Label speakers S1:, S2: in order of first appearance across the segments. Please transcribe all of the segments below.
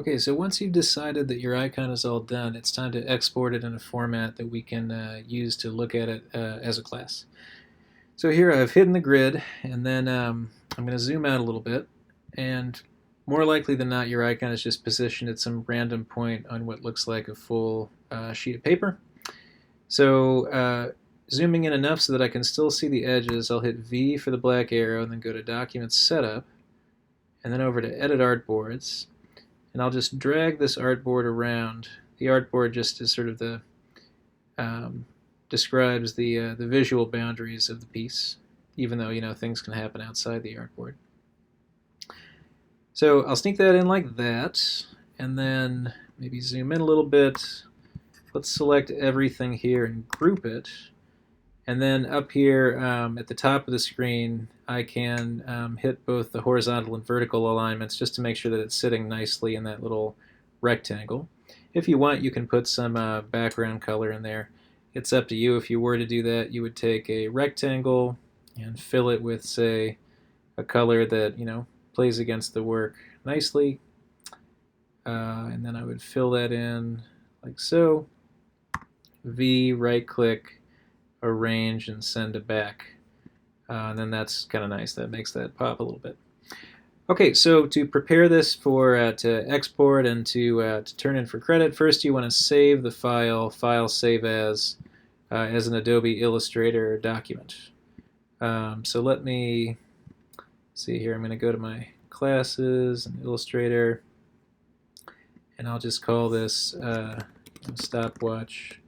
S1: Okay, so once you've decided that your icon is all done, it's time to export it in a format that we can use to look at it as a class. So here I've hidden the grid, and then I'm going to zoom out a little bit, and more likely than not, your icon is just positioned at some random point on what looks like a full sheet of paper. So zooming in enough so that I can still see the edges, I'll hit V for the black arrow, and then go to Document Setup, and then over to Edit Artboards. And I'll just drag this artboard around. The artboard just is sort of the describes the visual boundaries of the piece, even though things can happen outside the artboard. So I'll sneak that in like that, and then maybe zoom in a little bit. Let's select everything here and group it. And then up here at the top of the screen, I can hit both the horizontal and vertical alignments just to make sure that it's sitting nicely in that little rectangle. If you want, you can put some background color in there. It's up to you. If you were to do that, you would take a rectangle and fill it with, say, a color that plays against the work nicely. And then I would fill that in like so. V, right-click, arrange, and send to back. And then that's kind of nice. That makes that pop a little bit. Okay, so to prepare this for to export and to turn in for credit, first you want to save the file save as an Adobe Illustrator document. So let me see here. I'm going to go to my classes and Illustrator, and I'll just call this stopwatch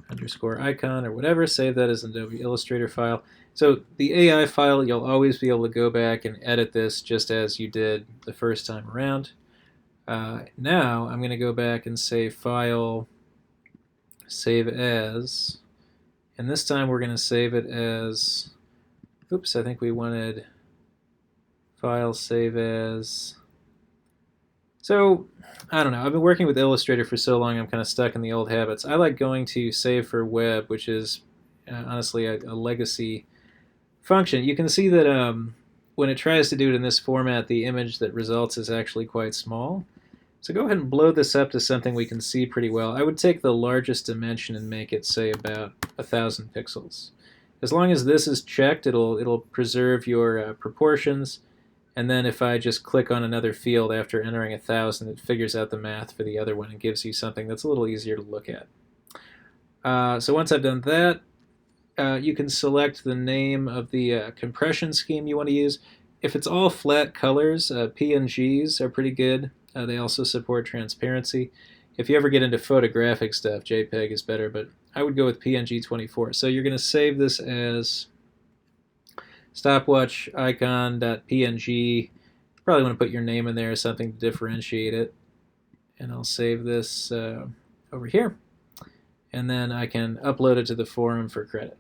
S1: underscore icon or whatever. Save that as an Adobe Illustrator file. So the AI file, you'll always be able to go back and edit this just as you did the first time around. Now I'm going to go back and say File, Save As, and this time we're going to save it as, oops, I think we wanted File, Save As. So, I don't know. I've been working with Illustrator for so long, I'm kind of stuck in the old habits. I like going to Save for Web, which is honestly a legacy function. You can see that when it tries to do it in this format, the image that results is actually quite small. So go ahead and blow this up to something we can see pretty well. I would take the largest dimension and make it, say, about 1,000 pixels. As long as this is checked, it'll preserve your proportions. And then if I just click on another field after entering 1,000, it figures out the math for the other one and gives you something that's a little easier to look at. So once I've done that, you can select the name of the compression scheme you want to use. If it's all flat colors, PNGs are pretty good. They also support transparency. If you ever get into photographic stuff, JPEG is better, but I would go with PNG 24. So you're going to save this as stopwatch icon.png. Probably want to put your name in there or something to differentiate it. And I'll save this over here. And then I can upload it to the forum for credit.